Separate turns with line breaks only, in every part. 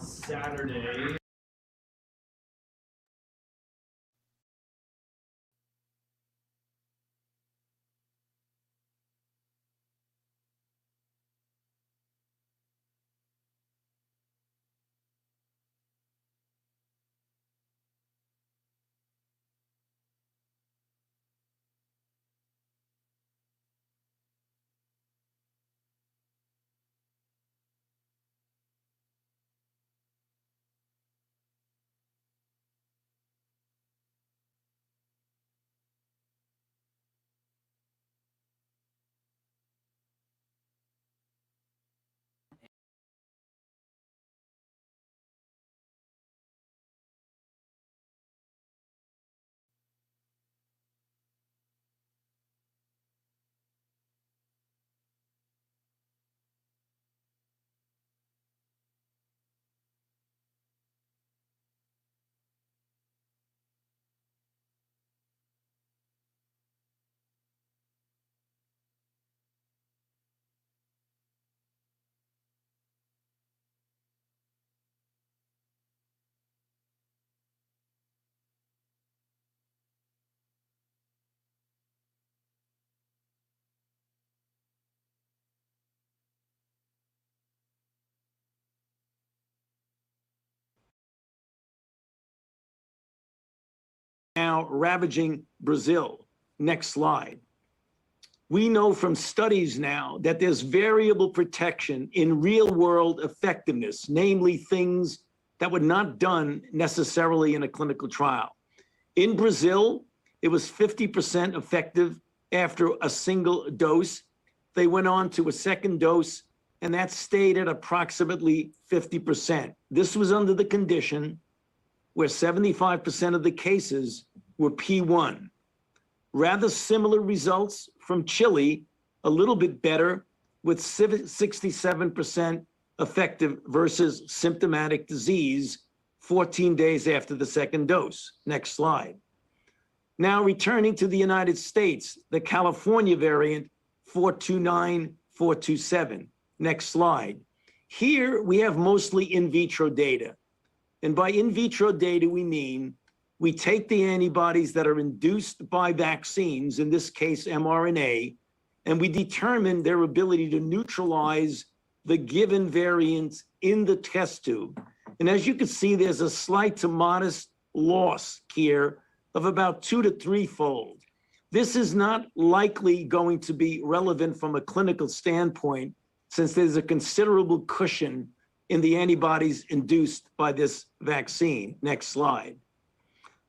Saturday.
Now ravaging Brazil. Next slide. We know from studies now that there's variable protection in real world effectiveness, namely things that were not done necessarily in a clinical trial. In Brazil, it was 50% effective after a single dose. They went on to a second dose, and that stayed at approximately 50%. This was under the condition where 75% of the cases were P1. Rather similar results from Chile, a little bit better, with 67% effective versus symptomatic disease 14 days after the second dose. Next slide. Now returning to the United States, the California variant 429, 427. Next slide. Here we have mostly in vitro data. And by in vitro data, we mean we take the antibodies that are induced by vaccines, in this case mRNA, and we determine their ability to neutralize the given variant in the test tube. And as you can see, there's a slight to modest loss here of about 2 to 3-fold. This is not likely going to be relevant from a clinical standpoint, since there's a considerable cushion in the antibodies induced by this vaccine. Next slide.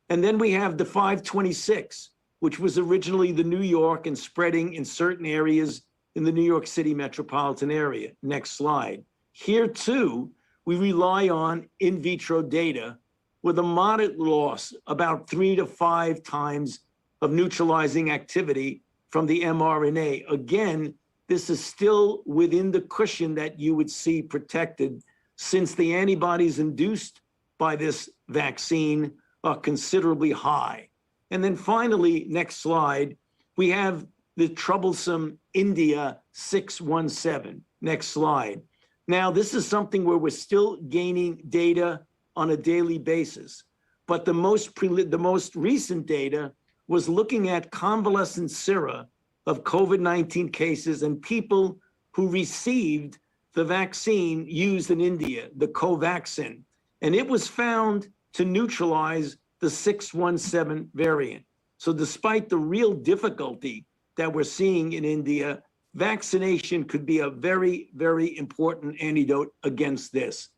And then we have the 526, which was originally the New York and spreading in certain areas in the New York City metropolitan area. Next slide. Here too, we rely on in vitro data with a moderate loss, about 3 to 5 times of neutralizing activity from the mRNA. Again, this is still within the cushion that you would see protected, since the antibodies induced by this vaccine are considerably high. And then finally, next slide, we have the troublesome India 617. Next slide. Now, this is something where we're still gaining data on a daily basis, but the most recent data was looking at convalescent sera of COVID-19 cases and people who received the vaccine used in India, the Covaxin, and it was found to neutralize the 617 variant. So despite the real difficulty that we're seeing in India, vaccination could be a very, very important antidote against this.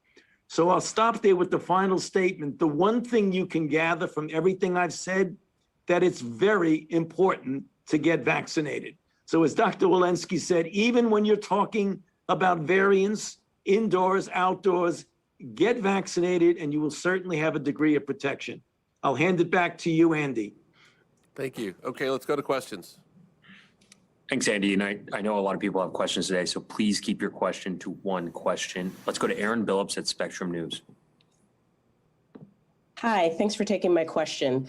So I'll stop there with the final statement. The one thing you can gather from everything I've said, that it's very important to get vaccinated. So as Dr. Walensky said, even when you're talking about variants, indoors, outdoors, get vaccinated and you will certainly have a degree of protection. I'll hand it back to you, Andy.
Thank you. Okay, let's go to questions.
Thanks, Andy. And I know a lot of people have questions today, so please keep your question to one question. Let's go to Aaron Billups at Spectrum News.
Hi, thanks for taking my question.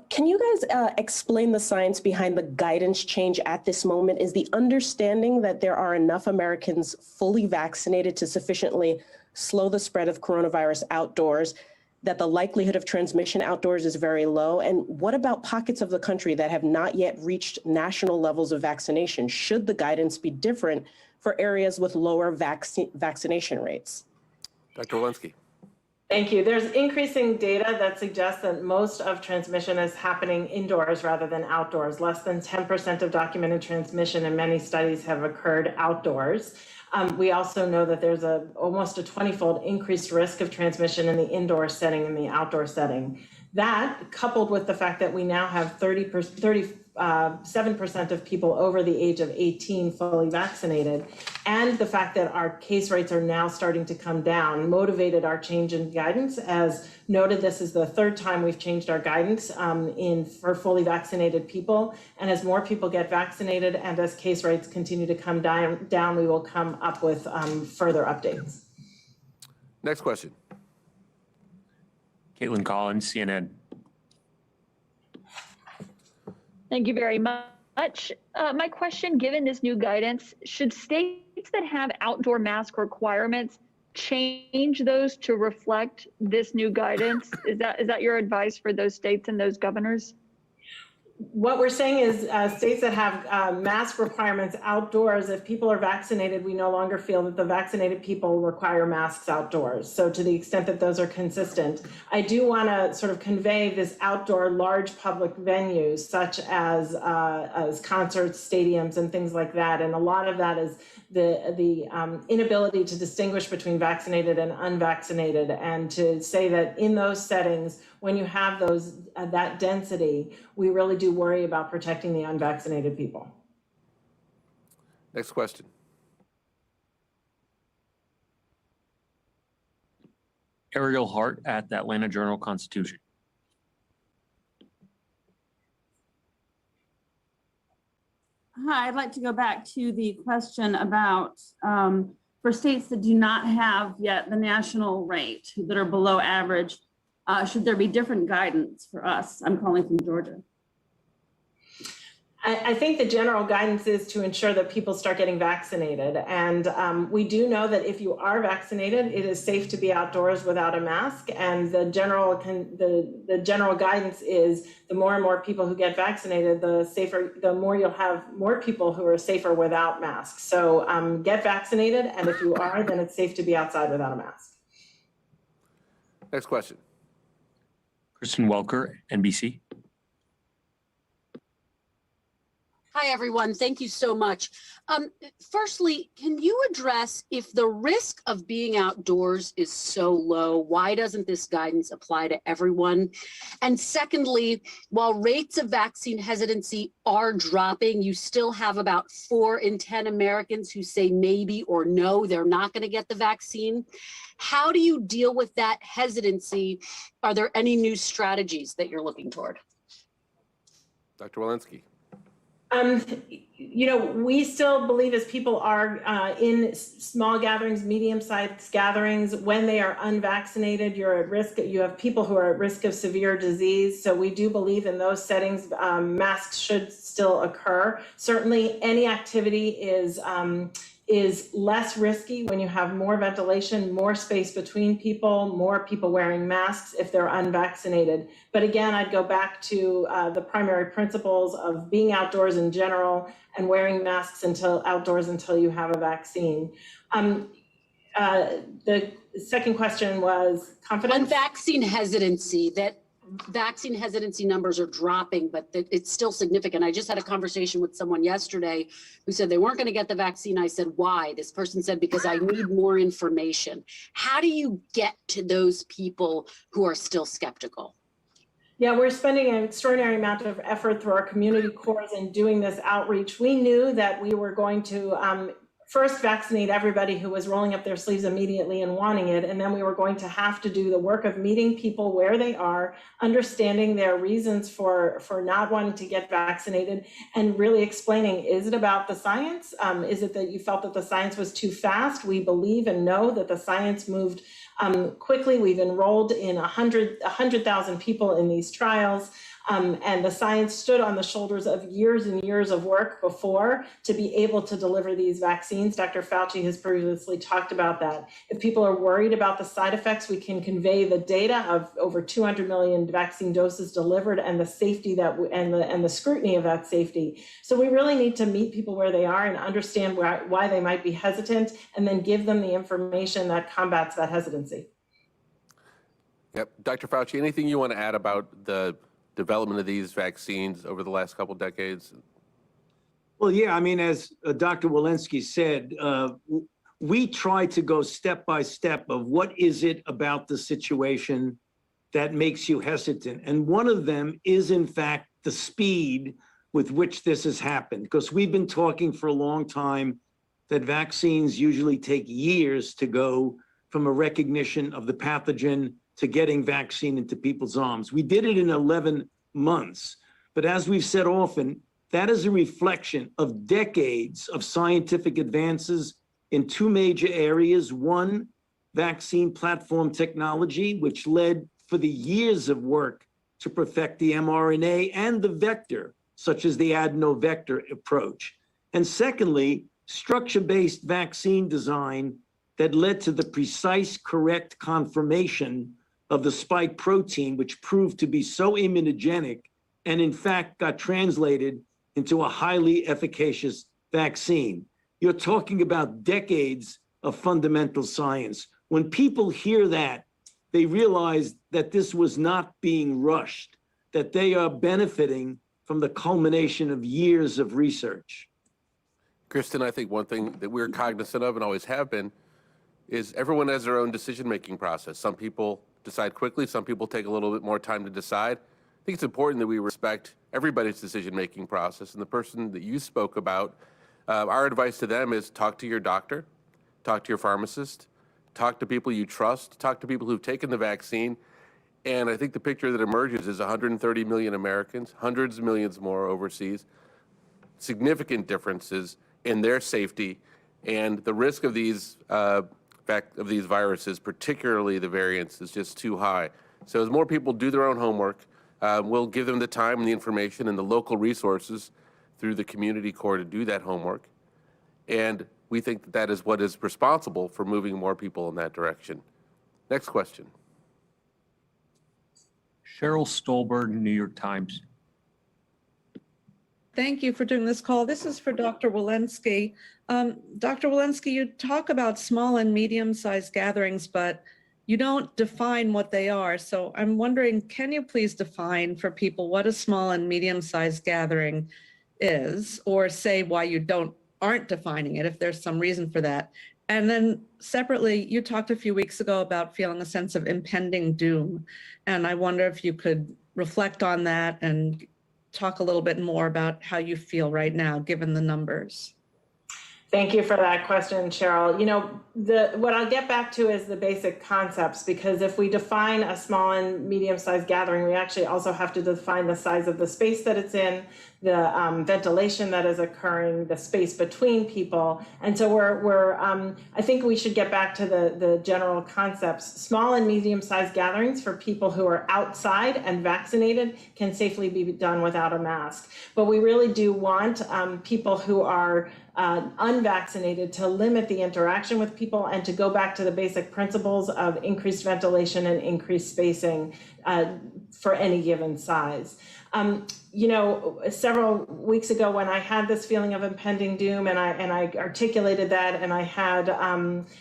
Can you guys explain the science behind the guidance change at this moment? Is the understanding that there are enough Americans fully vaccinated to sufficiently slow the spread of coronavirus outdoors, that the likelihood of transmission outdoors is very low? And what about pockets of the country that have not yet reached national levels of vaccination? Should the guidance be different for areas with lower vaccination rates?
Dr. Walensky.
Thank you. There's increasing data that suggests that most of transmission is happening indoors rather than outdoors. Less than 10% of documented transmission in many studies have occurred outdoors. We also know that there's almost a 20-fold increased risk of transmission in the indoor setting and the outdoor setting. That, coupled with the fact that we now have 37% of people over the age of 18 fully vaccinated, and the fact that our case rates are now starting to come down, motivated our change in guidance. As noted, this is the third time we've changed our guidance for fully vaccinated people. And as more people get vaccinated and as case rates continue to come down, we will come up with further updates.
Next question.
Caitlin Collins, CNN.
Thank you very much. My question, given this new guidance, should states that have outdoor mask requirements change those to reflect this new guidance? Is that your advice for those states and those governors?
What we're saying is states that have mask requirements outdoors, if people are vaccinated, we no longer feel that the vaccinated people require masks outdoors. So to the extent that those are consistent, I do want to sort of convey this outdoor large public venues such as concerts, stadiums, and things like that. And a lot of that is the inability to distinguish between vaccinated and unvaccinated, and to say that in those settings, when you have that density, we really do worry about protecting the unvaccinated people.
Next question.
Ariel Hart at the Atlanta Journal-Constitution.
Hi, I'd like to go back to the question about for states that do not have yet the national rate, that are below average, should there be different guidance for us? I'm calling from Georgia.
I think the general guidance is to ensure that people start getting vaccinated. And we do know that if you are vaccinated, it is safe to be outdoors without a mask. And the general guidance is the more and more people who get vaccinated, the more you'll have more people who are safer without masks. So get vaccinated. And if you are, then it's safe to be outside without a mask.
Next question.
Kristen Welker, NBC.
Hi, everyone. Thank you so much. Firstly, can you address if the risk of being outdoors is so low, why doesn't this guidance apply to everyone? And secondly, while rates of vaccine hesitancy are dropping, you still have about 4 in 10 Americans who say maybe or no, they're not going to get the vaccine. How do you deal with that hesitancy? Are there any new strategies that you're looking toward?
Dr. Walensky.
You know, we still believe as people are in small gatherings, medium-sized gatherings, when they are unvaccinated, you're at risk. You have people who are at risk of severe disease. So we do believe in those settings, masks should still occur. Certainly, any activity is less risky when you have more ventilation, more space between people, more people wearing masks if they're unvaccinated. But again, I'd go back to the primary principles of being outdoors in general and wearing masks outdoors until you have a vaccine. The second question was confidence?
On vaccine hesitancy, that vaccine hesitancy numbers are dropping, but it's still significant. I just had a conversation with someone yesterday who said they weren't going to get the vaccine. I said, why? This person said, because I need more information. How do you get to those people who are still skeptical?
Yeah, we're spending an extraordinary amount of effort through our community cores in doing this outreach. We knew that we were going to first vaccinate everybody who was rolling up their sleeves immediately and wanting it. And then we were going to have to do the work of meeting people where they are, understanding their reasons for not wanting to get vaccinated, and really explaining, is it about the science? Is it that you felt that the science was too fast? We believe and know that the science moved quickly. We've enrolled in 100,000 people in these trials. And the science stood on the shoulders of years and years of work before to be able to deliver these vaccines. Dr. Fauci has previously talked about that. If people are worried about the side effects, we can convey the data of over 200 million vaccine doses delivered and the safety and the scrutiny of that safety. So we really need to meet people where they are and understand why they might be hesitant, and then give them the information that combats that hesitancy.
Yep. Dr. Fauci, anything you want to add about the development of these vaccines over the last couple decades?
Well, yeah, I mean, as Dr. Walensky said, we try to go step by step of what is it about the situation that makes you hesitant. And one of them is, in fact, the speed with which this has happened, because we've been talking for a long time that vaccines usually take years to go from a recognition of the pathogen to getting vaccine into people's arms. We did it in 11 months. But as we've said often, that is a reflection of decades of scientific advances in two major areas. One, vaccine platform technology, which led for the years of work to perfect the mRNA and the vector, such as the adenovector approach. And secondly, structure-based vaccine design that led to the precise, correct conformation of the spike protein, which proved to be so immunogenic and in fact got translated into a highly efficacious vaccine. You're talking about decades of fundamental science. When people hear that, they realize that this was not being rushed, that they are benefiting from the culmination of years of research.
Kristen, I think one thing that we're cognizant of and always have been is everyone has their own decision-making process. Some people decide quickly, some people take a little bit more time to decide. I think it's important that we respect everybody's decision-making process. And the person that you spoke about, our advice to them is talk to your doctor, talk to your pharmacist, talk to people you trust, talk to people who've taken the vaccine. And I think the picture that emerges is 130 million Americans, hundreds of millions more overseas, significant differences in their safety, and the risk of these viruses, particularly the variants, is just too high. So as more people do their own homework, we'll give them the time and the information and the local resources through the community core to do that homework. And we think that that is what is responsible for moving more people in that direction. Next question.
Cheryl Stolberg, New York Times.
Thank you for doing this call. This is for Dr. Walensky. Dr. Walensky, you talk about small and medium-sized gatherings, but you don't define what they are. So I'm wondering, can you please define for people what a small and medium-sized gathering is, or say why you aren't defining it, if there's some reason for that? And then separately, you talked a few weeks ago about feeling a sense of impending doom. And I wonder if you could reflect on that and talk a little bit more about how you feel right now, given the numbers.
Thank you for that question, Cheryl. You know, what I'll get back to is the basic concepts, because if we define a small and medium-sized gathering, we actually also have to define the size of the space that it's in, the ventilation that is occurring, the space between people. And so I think we should get back to the general concepts. Small and medium-sized gatherings for people who are outside and vaccinated can safely be done without a mask. But we really do want people who are unvaccinated to limit the interaction with people and to go back to the basic principles of increased ventilation and increased spacing for any given size. You know, several weeks ago when I had this feeling of impending doom and I articulated that, and I had,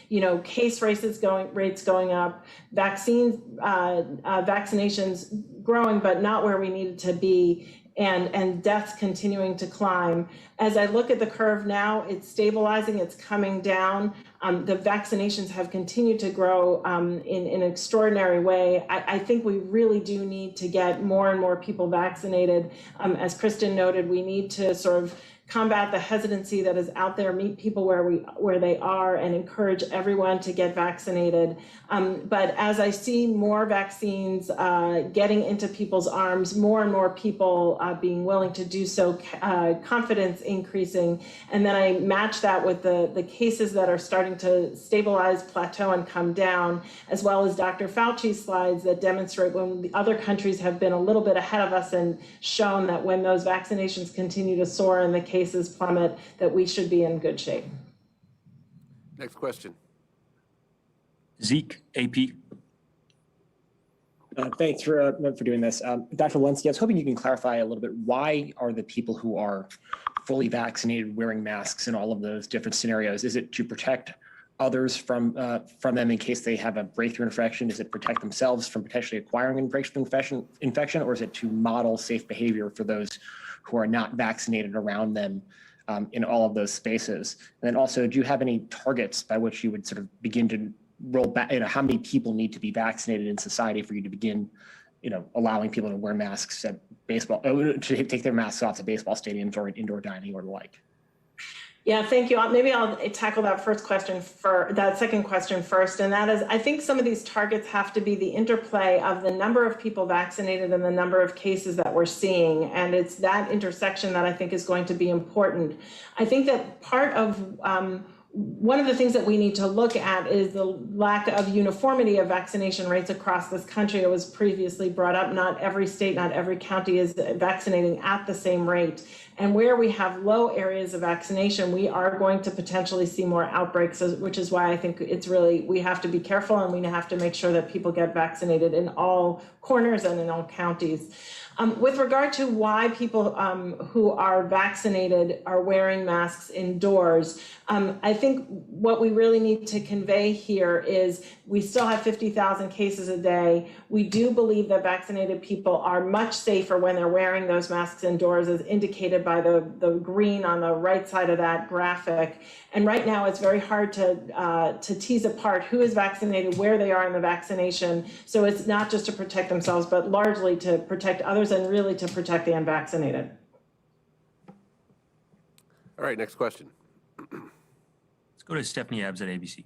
you know, case rates going up, vaccinations growing, but not where we needed to be, and deaths continuing to climb. As I look at the curve now, it's stabilizing, it's coming down. The vaccinations have continued to grow in an extraordinary way. I think we really do need to get more and more people vaccinated. As Kristen noted, we need to sort of combat the hesitancy that is out there, meet people where they are, and encourage everyone to get vaccinated. But as I see more vaccines getting into people's arms, more and more people being willing to do so, confidence increasing, and then I match that with the cases that are starting to stabilize, plateau, and come down, as well as Dr. Fauci's slides that demonstrate when the other countries have been a little bit ahead of us and shown that when those vaccinations continue to soar and the cases plummet, that we should be in good shape.
Next question.
Zeke, AP.
Thanks for doing this. Dr. Walensky, I was hoping you can clarify a little bit, why are the people who are fully vaccinated wearing masks in all of those different scenarios? Is it to protect others from them in case they have a breakthrough infection? Is it protect themselves from potentially acquiring a breakthrough infection, or is it to model safe behavior for those who are not vaccinated around them in all of those spaces? And then also, do you have any targets by which you would sort of begin to roll back, how many people need to be vaccinated in society for you to begin, allowing people to wear masks at baseball, to take their masks off at baseball stadiums or in indoor dining or the like?
Yeah, thank you. Maybe I'll tackle that second question first. And that is, I think some of these targets have to be the interplay of the number of people vaccinated and the number of cases that we're seeing. And it's that intersection that I think is going to be important. I think that part of one of the things that we need to look at is the lack of uniformity of vaccination rates across this country. It was previously brought up, not every state, not every county is vaccinating at the same rate. And where we have low areas of vaccination, we are going to potentially see more outbreaks, which is why I think it's really, we have to be careful and we have to make sure that people get vaccinated in all corners and in all counties. With regard to why people who are vaccinated are wearing masks indoors, I think what we really need to convey here is we still have 50,000 cases a day. We do believe that vaccinated people are much safer when they're wearing those masks indoors, as indicated by the green on the right side of that graphic. And right now, it's very hard to tease apart who is vaccinated, where they are in the vaccination. So it's not just to protect themselves, but largely to protect others and really to protect the unvaccinated.
All right, next question.
Let's go to Stephanie Abbs at ABC.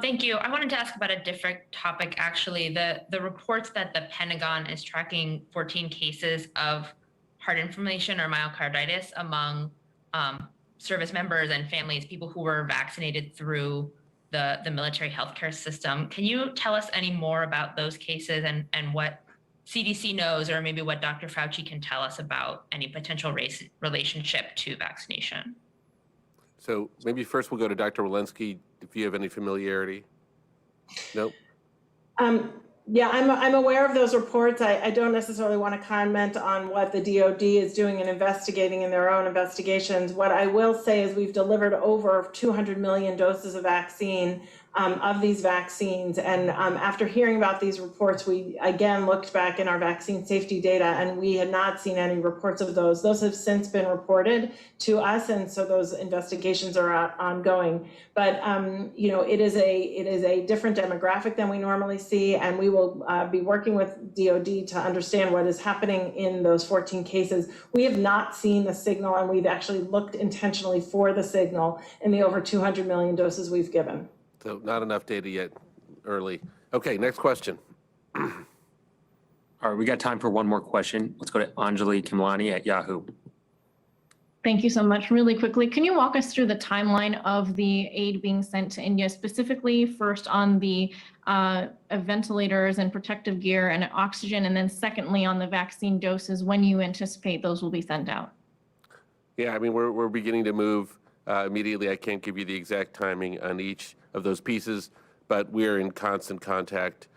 Thank you. I wanted to ask about a different topic, actually. The reports that the Pentagon is tracking 14 cases of heart inflammation or myocarditis among service members and families, people who were vaccinated through the military healthcare system. Can you tell us any more about those cases and what CDC knows, or maybe what Dr. Fauci can tell us about any potential relationship to vaccination?
So maybe first we'll go to Dr. Walensky, if you have any familiarity. Nope.
Yeah, I'm aware of those reports. I don't necessarily want to comment on what the DOD is doing and investigating in their own investigations. What I will say is we've delivered over 200 million doses of vaccine, of these vaccines. And after hearing about these reports, we again looked back in our vaccine safety data, and we had not seen any reports of those. Those have since been reported to us, and so those investigations are ongoing. But it is a different demographic than we normally see, and we will be working with DOD to understand what is happening in those 14 cases. We have not seen the signal, and we've actually looked intentionally for the signal in the over 200 million doses we've given.
So not enough data yet, early. Okay, next question.
All right, we got time for one more question. Let's go to Anjali Kimlani at Yahoo.
Thank you so much. Really quickly, can you walk us through the timeline of the aid being sent to India, specifically first on the ventilators and protective gear and oxygen, and then secondly on the vaccine doses, when you anticipate those will be sent out?
Yeah, I mean, we're beginning to move immediately. I can't give you the exact timing on each of those pieces, but we are in constant contact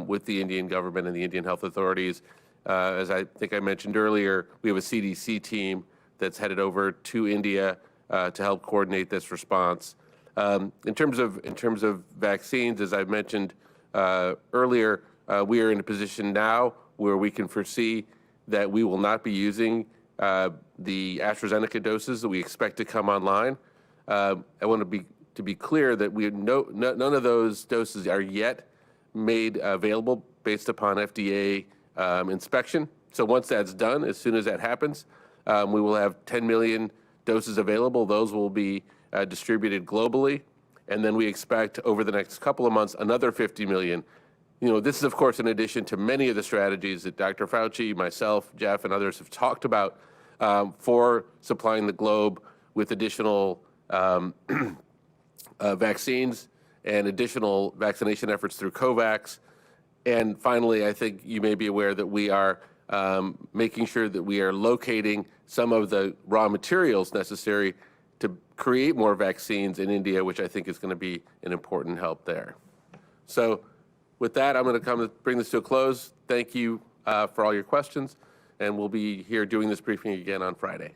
with the Indian government and the Indian health authorities. As I think I mentioned earlier, we have a CDC team that's headed over to India to help coordinate this response. In terms of vaccines, as I mentioned earlier, we are in a position now where we can foresee that we will not be using the AstraZeneca doses that we expect to come online. I want to be clear that none of those doses are yet made available based upon FDA inspection. So once that's done, as soon as that happens, we will have 10 million doses available. Those will be distributed globally. And then we expect over the next couple of months, another 50 million. This is, of course, in addition to many of the strategies that Dr. Fauci, myself, Jeff, and others have talked about for supplying the globe with additional vaccines and additional vaccination efforts through COVAX. And finally, I think you may be aware that we are making sure that we are locating some of the raw materials necessary to create more vaccines in India, which I think is going to be an important help there. So with that, I'm going to bring this to a close. Thank you for all your questions, and we'll be here doing this briefing again on Friday.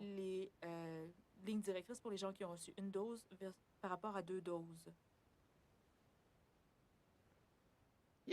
les lignes directrices pour les gens qui ont reçu une dose par rapport à 2 doses.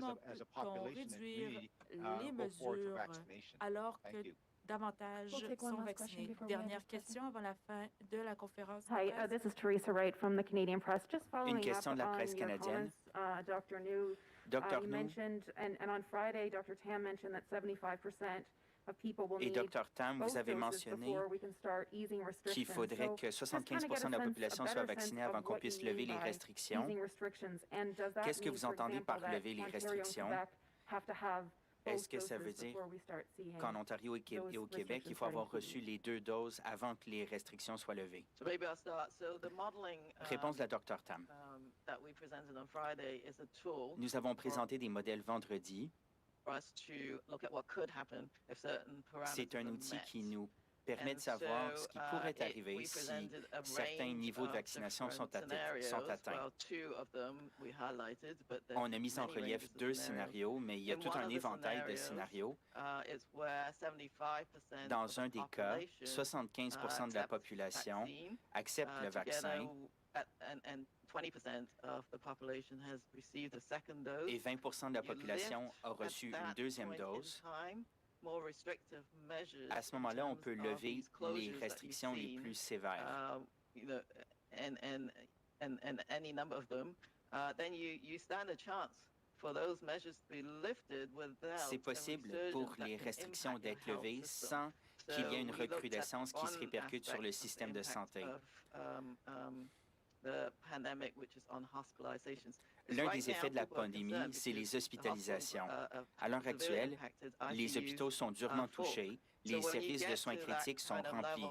comment
as a
peut-on
population and
réduire
community
les
go forward for
mesures
vaccination.
alors
Thank
que
you.
davantage
We'll take one
sont
last question
vaccinés?
before we end
Dernière
this session.
question avant la fin de la conférence de
Hi,
presse.
this is Teresa Wright from the Canadian Press. Just following
question
up
de la presse
on your
canadienne.
comments, Dr. New.
Dr.
You
New.
mentioned, and on Friday, Dr. Tam mentioned that 75% Et
Dr Tam, vous avez mentionné qu'il faudrait que 75% de la population soit vaccinée avant qu'on puisse lever les restrictions. Qu'est-ce que vous entendez par lever les restrictions? Est-ce que ça veut dire qu'en Ontario et au Québec, il faut avoir reçu les 2 doses avant que les restrictions soient levées? Réponse de la Dr Tam. Nous avons présenté des modèles vendredi. C'est un outil qui nous permet de savoir ce qui pourrait arriver si certains niveaux de vaccination sont atteints. On a mis en relief 2 scénarios, mais il y a tout un éventail de scénarios. Dans un des cas, 75% de la population accepte le vaccin et 20% de la population a reçu une 2e dose. À ce moment-là, on peut lever les restrictions les plus sévères. C'est possible pour les restrictions d'être levées sans qu'il y ait une recrudescence qui se répercute sur le système de santé. L'un des effets de la pandémie, c'est les hospitalisations. À l'heure actuelle, les hôpitaux sont durement touchés, les services de soins critiques sont remplis.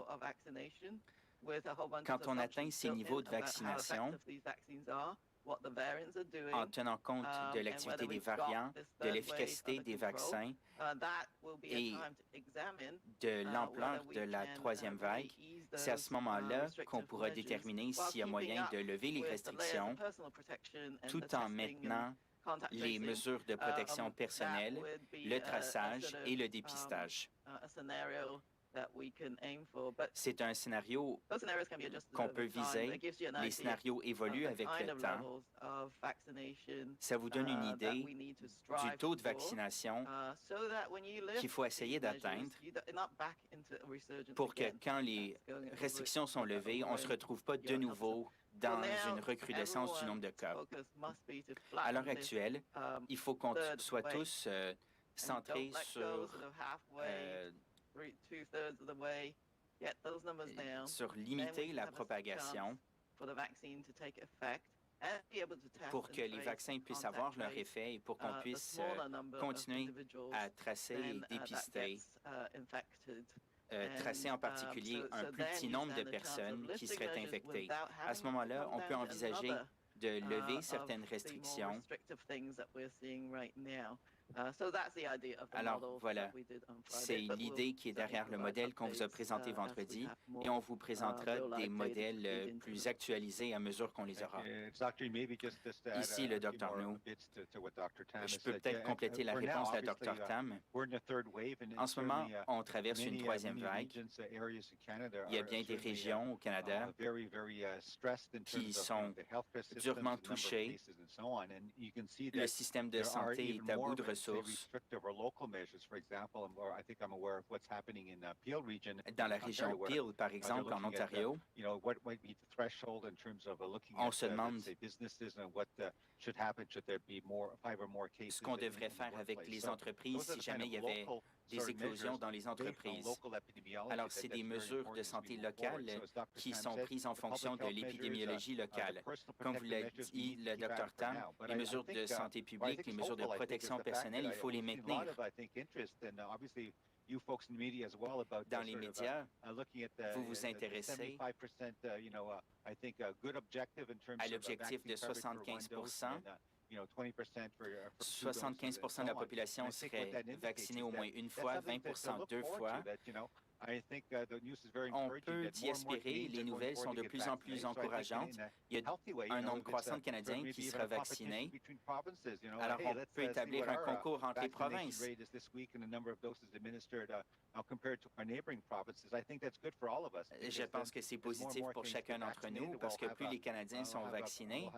Quand on atteint ces niveaux de vaccination, en tenant compte de l'activité des variants, de l'efficacité des vaccins et de l'ampleur de la 3e vague, c'est à ce moment-là qu'on pourra déterminer s'il y a moyen de lever les restrictions tout en maintenant les mesures de protection personnelle, le traçage et le dépistage. C'est un scénario qu'on peut viser. Les scénarios évoluent avec le temps. Ça vous donne une idée du taux de vaccination qu'il faut essayer d'atteindre pour que quand les restrictions sont levées, on ne se retrouve pas de nouveau dans une recrudescence du nombre de cas. À l'heure actuelle, il faut qu'on soit tous centrés sur limiter la propagation pour que les vaccins puissent avoir leur effet et pour qu'on puisse continuer à tracer et dépister, tracer en particulier un plus petit nombre de personnes qui seraient infectées. À ce moment-là, on peut envisager de lever certaines restrictions. Alors voilà, c'est l'idée qui est derrière le modèle qu'on vous a présenté vendredi et on vous présentera des modèles plus actualisés à mesure qu'on les aura. Ici, le Dr. No. Je peux peut-être compléter la réponse de la Dr. Tam. En ce moment, on traverse une 3e vague. Il y a bien des régions au Canada qui sont durement touchées. Le système de santé est à bout de ressources. Dans la région Peel, par exemple, en Ontario, on se demande ce qu'on devrait faire avec les entreprises si jamais il y avait des éclosions dans les entreprises. Alors, c'est des mesures de santé locales qui sont prises en fonction de l'épidémiologie locale. Comme vous l'a dit le Dr. Tam, les mesures de santé publique, les mesures de protection personnelle, il faut les maintenir. Dans les médias, vous vous intéressez à l'objectif de 75 75% de la population serait vaccinée au moins une fois, 20% 2 fois. On peut y espérer. Les nouvelles sont de plus en plus encourageantes. Il y a un nombre croissant de Canadiens qui sera vacciné. Alors, on peut établir un concours entre les provinces. Je pense que c'est positif pour chacun d'entre nous parce que plus les Canadiens sont vaccinés,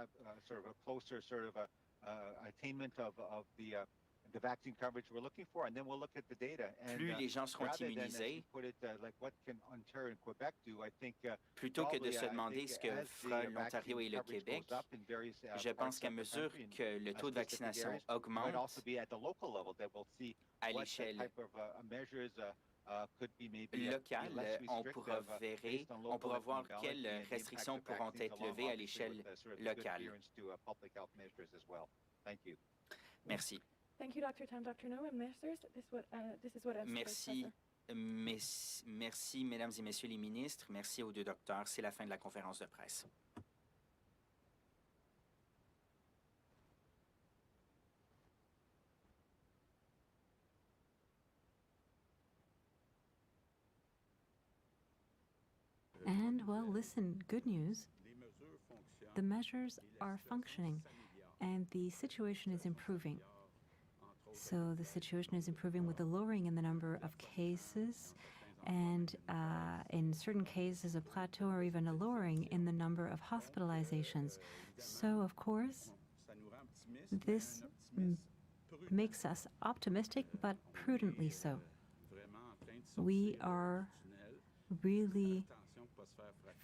the vaccine coverage we're looking for, and then we'll look at the data. And,
Plus les gens seront
rather than, as
immunisés,
you put it, like what can Ontario and Quebec do, I think
plutôt que de
probably,
se
I
demander
think
ce que
as
fera
the
l'Ontario et le
vaccine
Québec,
coverage goes up in various,
je
parts
pense qu'à
of the
mesure
country and,
que le taux de
specific
vaccination
areas, it might
augmente
also be at the local level that we'll see
à
what
l'échelle
type of measures could be maybe
locale,
less
on pourra
restrictive,
verrer,
based on
on
local
pourra voir
epidemiology
quelles
and the impact
restrictions
of
pourront
vaccines,
être
along
levées à
obviously with
l'échelle
the sort of the good
locale.
adherence to public health measures as well. Thank you.
Merci.
Thank you, Dr. Tam. Dr. No and ministers, this is what
Merci. Merci, mesdames et messieurs les ministres. Merci aux deux docteurs. C'est la fin de la conférence de presse.
And, well, listen, good news. The measures are functioning, and the situation is improving. So the situation is improving with the lowering in the number of cases, and in certain cases, a plateau or even a lowering in the number of hospitalizations. So, of course, this makes us optimistic, but prudently so. We are really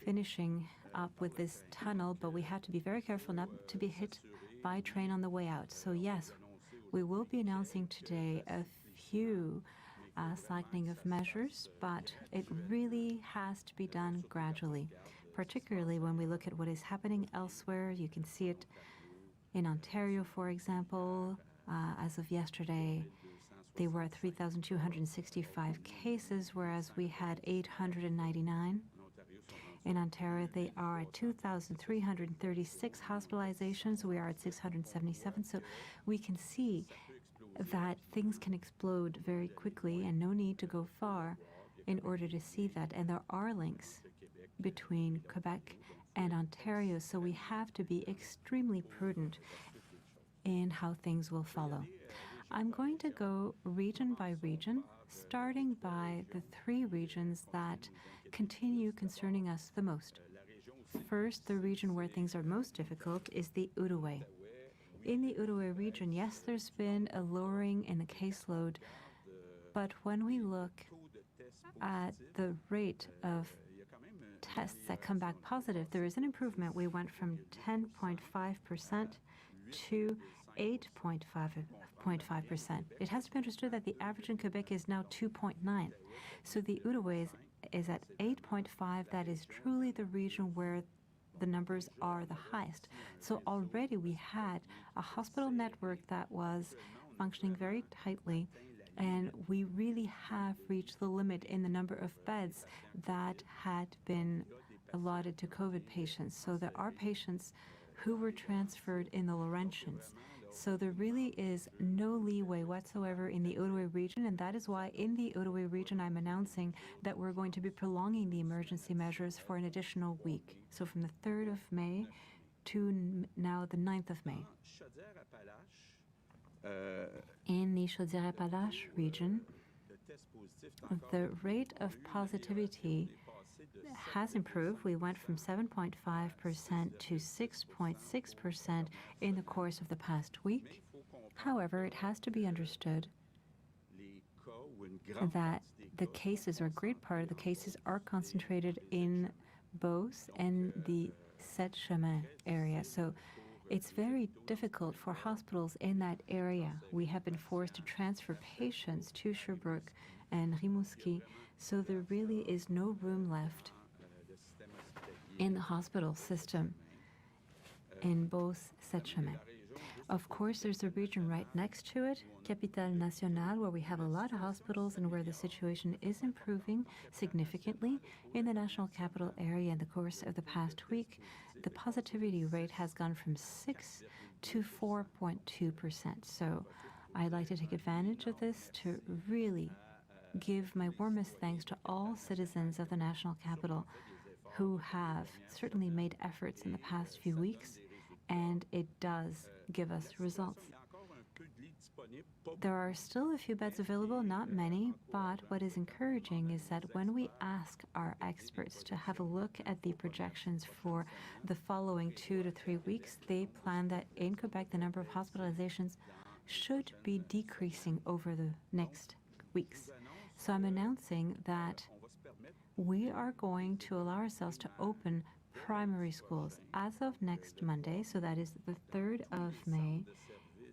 finishing up with this tunnel, but we have to be very careful not to be hit by a train on the way out. So yes, we will be announcing today a few slackening of measures, but it really has to be done gradually, particularly when we look at what is happening elsewhere. You can see it in Ontario, for example. As of yesterday, they were at 3,265 cases, whereas we had 899. In Ontario, they are at 2,336 hospitalizations. We are at 677. So we can see that things can explode very quickly and no need to go far in order to see that. And there are links between Quebec and Ontario. So we have to be extremely prudent in how things will follow. I'm going to go region by region, starting by the three regions that continue concerning us the most. First, the region where things are most difficult is the Uruguay. In the Uruguay region, yes, there's been a lowering in the caseload, but when we look at the rate of tests that come back positive, there is an improvement. We went from 10.5% to 8.5%. It has to be understood that the average in Quebec is now 2.9. So the Uruguay is at 8.5. That is truly the region where the numbers are the highest. So already we had a hospital network that was functioning very tightly, and we really have reached the limit in the number of beds that had been allotted to COVID patients. So there are patients who were transferred in the Laurentians. So there really is no leeway whatsoever in the Uruguay region, and that is why in the Uruguay region I'm announcing that we're going to be prolonging the emergency measures for an additional week. So from the 3rd of May to now the 9th of May. In the Chaudière-Appalaches region, the rate of positivity has improved. We went from 7.5% to 6.6% in the course of the past week. However, it has to be understood that the cases, or a great part of the cases, are concentrated in Beauce and the Sept-Chemin area. So it's very difficult for hospitals in that area. We have been forced to transfer patients to Sherbrooke and Rimouski, so there really is no room left in the hospital system in both Sept-Chemin. Of course, there's a region right next to it, Capitale Nationale, where we have a lot of hospitals and where the situation is improving significantly. In the National Capital area in the course of the past week, the positivity rate has gone from 6 to 4.2%. So I'd like to take advantage of this to really give my warmest thanks to all citizens of the National Capital who have certainly made efforts in the past few weeks, and it does give us results. There are still a few beds available, not many, but what is encouraging is that when we ask our experts to have a look at the projections for the following 2 to 3 weeks, they plan that in Quebec the number of hospitalizations should be decreasing over the next weeks. So I'm announcing that we are going to allow ourselves to open primary schools as of next Monday, so that is the 3rd of May,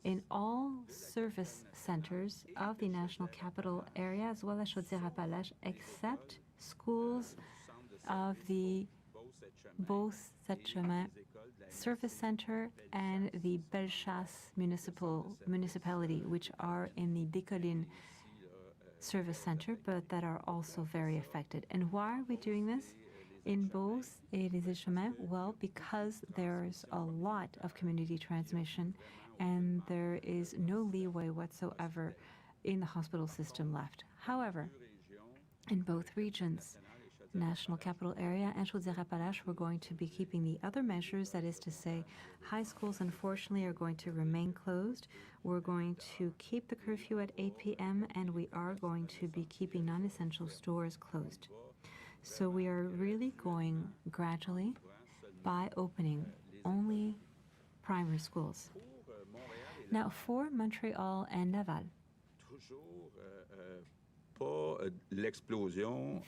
in all service centers of the National Capital Area, as well as Chaudière-Appalaches, except schools of the Beau-Sept-Chemin Service Center and the Bellechasse municipality, which are in the Décolines Service Center, but that are also very affected. And why are we doing this? In Beauce et les Chemins, well, because there's a lot of community transmission and there is no leeway whatsoever in the hospital system left. However, in both regions, National Capital Area and Chaudière-Appalaches, we're going to be keeping the other measures. That is to say, high schools, unfortunately, are going to remain closed. We're going to keep the curfew at 8 p.m., and we are going to be keeping non-essential stores closed. So we are really going gradually by opening only primary schools. Now, for Montreal and Laval,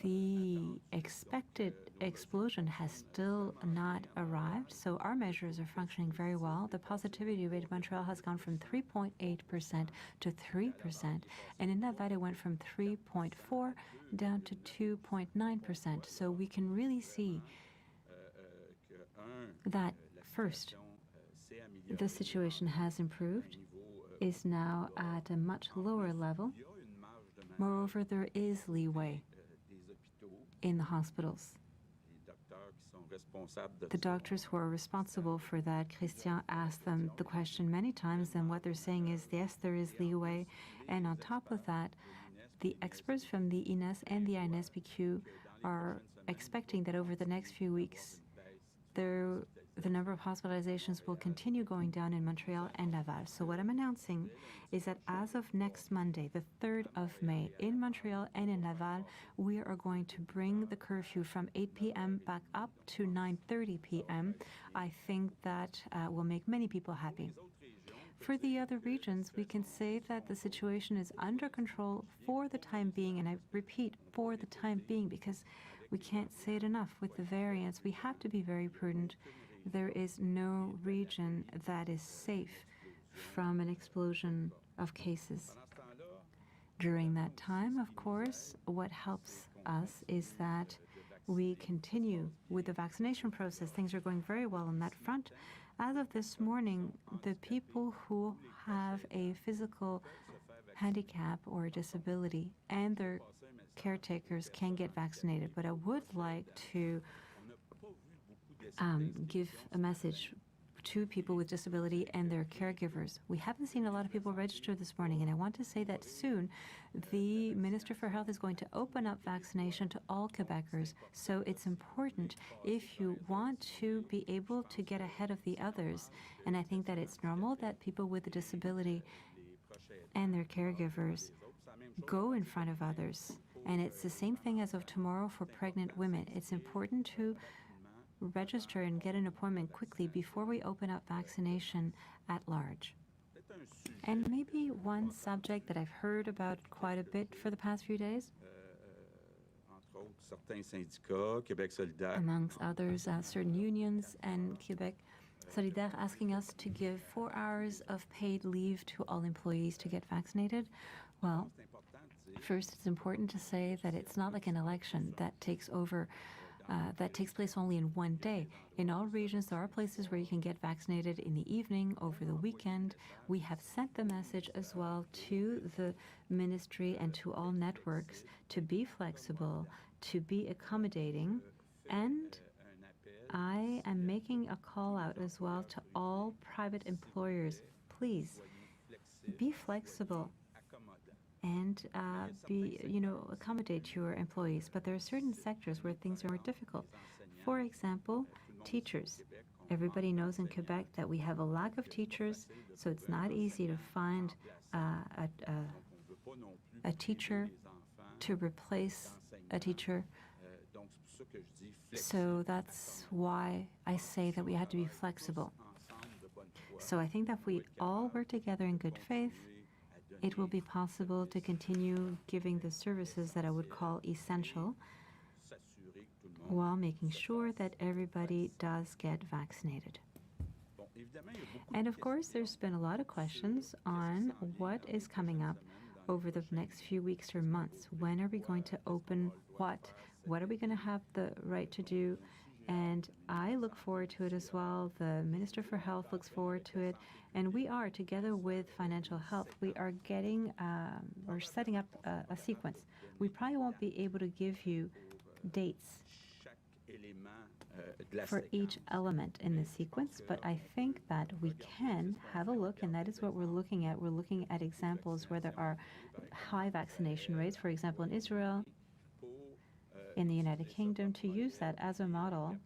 the expected explosion has still not arrived, so our measures are functioning very well. The positivity rate in Montreal has gone from 3.8% to 3%, and in Laval it went from 3.4% down to 2.9%. So we can really see that, first, the situation has improved, is now at a much lower level. Moreover, there is leeway in the hospitals. The doctors who are responsible for that, Christian asked them the question many times, and what they're saying is, yes, there is leeway. And on top of that, the experts from the INES and the INSPQ are expecting that over the next few weeks, the number of hospitalizations will continue going down in Montreal and Laval. So what I'm announcing is that as of next Monday, the 3rd of May, in Montreal and in Laval, we are going to bring the curfew from 8 p.m. back up to 9:30 p.m. I think that will make many people happy. For the other regions, we can say that the situation is under control for the time being, and I repeat, for the time being, because we can't say it enough. With the variants, we have to be very prudent. There is no region that is safe from an explosion of cases. During that time, of course, what helps us is that we continue with the vaccination process. Things are going very well on that front. As of this morning, the people who have a physical handicap or a disability and their caretakers can get vaccinated. But I would like to give a message to people with disability and their caregivers. We haven't seen a lot of people register this morning, and I want to say that soon the Minister for Health is going to open up vaccination to all Quebecers. So it's important, if you want to be able to get ahead of the others, and I think that it's normal that people with a disability and their caregivers go in front of others. And it's the same thing as of tomorrow for pregnant women. It's important to register and get an appointment quickly before we open up vaccination at large. And maybe one subject that I've heard about quite a bit for the past few days, amongst others, certain unions and Quebec Solidaire asking us to give 4 hours of paid leave to all employees to get vaccinated. Well, first, it's important to say that it's not like an election that takes place only in one day. In all regions, there are places where you can get vaccinated in the evening, over the weekend. We have sent the message as well to the ministry and to all networks to be flexible, to be accommodating, and I am making a call out as well to all private employers. Please be flexible and accommodate your employees. But there are certain sectors where things are more difficult. For example, teachers. Everybody knows in Quebec that we have a lack of teachers, so it's not easy to find a teacher to replace a teacher. So that's why I say that we have to be flexible. So I think that if we all work together in good faith, it will be possible to continue giving the services that I would call essential while making sure that everybody does get vaccinated. And of course, there's been a lot of questions on what is coming up over the next few weeks or months. When are we going to open what? What are we going to have the right to do? And I look forward to it as well. The Minister for Health looks forward to it. And we are, together with Financial Health, we are we're setting up a sequence. We probably won't be able to give you dates for each element in the sequence, but I think that we can have a look, and that is what we're looking at. We're looking at examples where there are high vaccination rates, for example, in Israel, in the United Kingdom, to use that as a model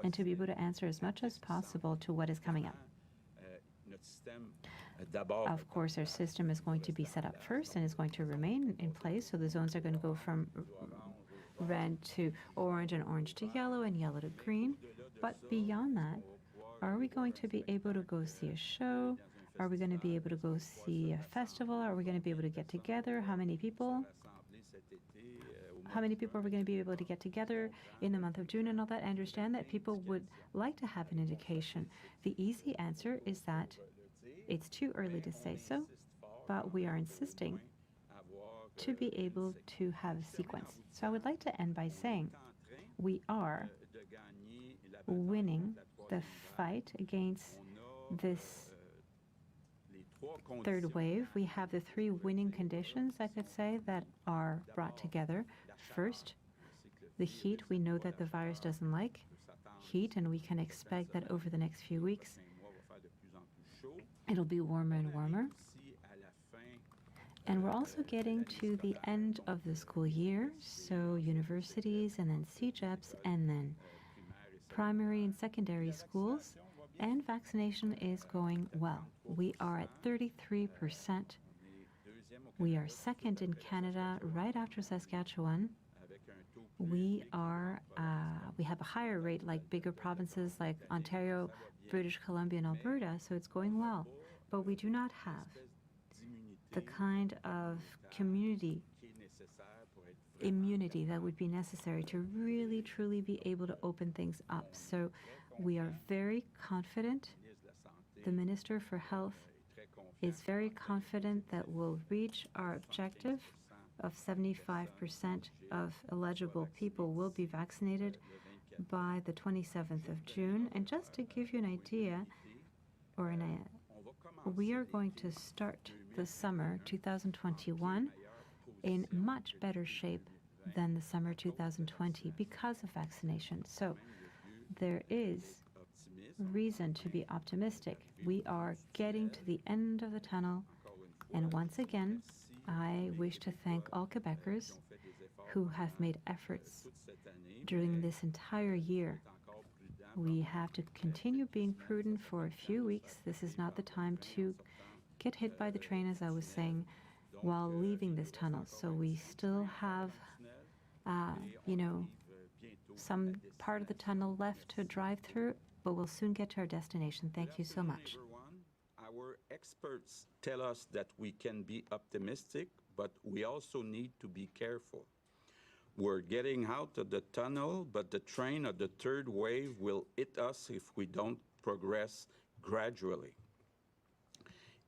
and to be able to answer as much as possible to what is coming up. Of course, our system is going to be set up first and is going to remain in place, so the zones are going to go from red to orange and orange to yellow and yellow to green. But beyond that, are we going to be able to go see a show? Are we going to be able to go see a festival? Are we going to be able to get together? How many people? How many people are we going to be able to get together in the month of June and all that? I understand that people would like to have an indication. The easy answer is that it's too early to say so, but we are insisting to be able to have a sequence. So I would like to end by saying we are winning the fight against this third wave. We have the three winning conditions, I could say, that are brought together. First, the heat. We know that the virus doesn't like heat, and we can expect that over the next few weeks, it'll be warmer and warmer. And we're also getting to the end of the school year, so universities and then CEGEPs and then primary and secondary schools, and vaccination is going well. We are at 33%. We are second in Canada, right after Saskatchewan. We have a higher rate like bigger provinces like Ontario, British Columbia, and Alberta, so it's going well. But we do not have the kind of community immunity that would be necessary to really, truly be able to open things up. So we are very confident. The Minister for Health is very confident that we'll reach our objective of 75% of eligible people will be vaccinated by the 27th of June. And just to give you an idea, we are going to start the summer 2021 in much better shape than the summer 2020 because of vaccination. So there is reason to be optimistic. We are getting to the end of the tunnel. And once again, I wish to thank all Quebecers who have made efforts during this entire year. We have to continue being prudent for a few weeks. This is not the time to get hit by the train, as I was saying, while leaving this tunnel. So we still have, some part of the tunnel left to drive through, but we'll soon get to our destination. Thank you so much.
Our experts tell us that we can be optimistic, but we also need to be careful. We're getting out of the tunnel, but the train of the third wave will hit us if we don't progress gradually.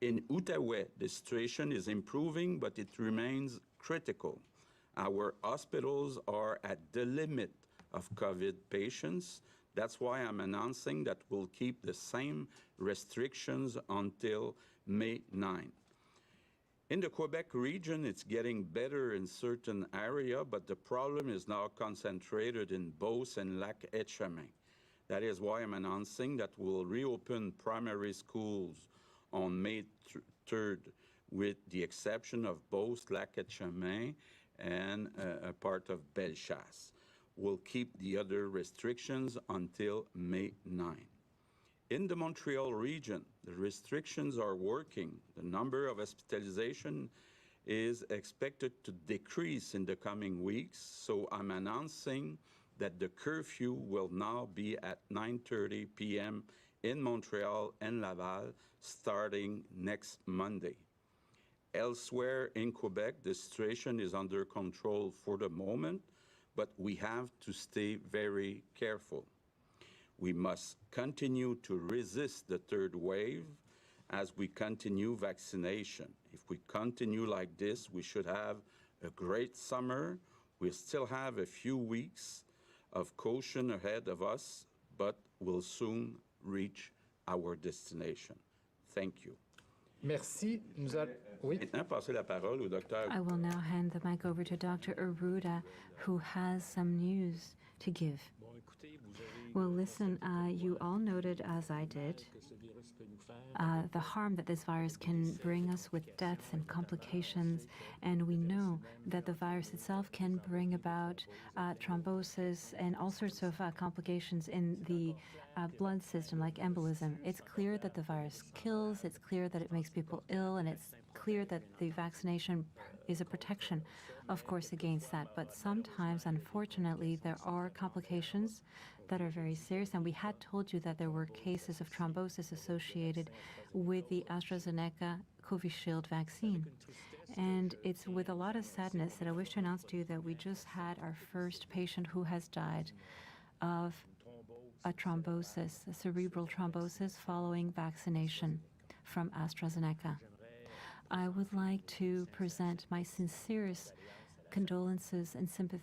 In Outaouais, the situation is improving, but it remains critical. Our hospitals are at the limit of COVID patients. That's why I'm announcing that we'll keep the same restrictions until May 9. In the Quebec region, it's getting better in certain areas, but the problem is now concentrated in Beauce and Lac-Etchemin. That is why I'm announcing that we'll reopen primary schools on May 3rd, with the exception of Beauce, Lac-Etchemin, and a part of Bellechasse. We'll keep the other restrictions until May 9. In the Montreal region, the restrictions are working. The number of hospitalizations is expected to decrease in the coming weeks, so I'm announcing that the curfew will now be at 9:30 p.m. in Montreal and Laval starting next Monday. Elsewhere in Quebec, the situation is under control for the moment, but we have to stay very careful. We must continue to resist the third wave as we continue vaccination. If we continue like this, we should have a great summer. We still have a few weeks of caution ahead of us, but we'll soon reach our destination. Thank you.
Merci.
Maintenant, passer la parole au docteur.
I will now hand the mic over to Dr. Aruda, who has some news to give. Well, listen, you all noted, as I did, the harm that this virus can bring us with deaths and complications, and we know that the virus itself can bring about thrombosis and all sorts of complications in the blood system, like embolism. It's clear that the virus kills, it's clear that it makes people ill, and it's clear that the vaccination is a protection, of course, against that. But sometimes, unfortunately, there are complications that are very serious, and we had told you that there were cases of thrombosis associated with the AstraZeneca Covishield vaccine. And it's with a lot of sadness that I wish to announce to you that we just had our first patient who has died of a thrombosis, a cerebral thrombosis following vaccination from AstraZeneca. I would like to present my sincerest condolences and sympathy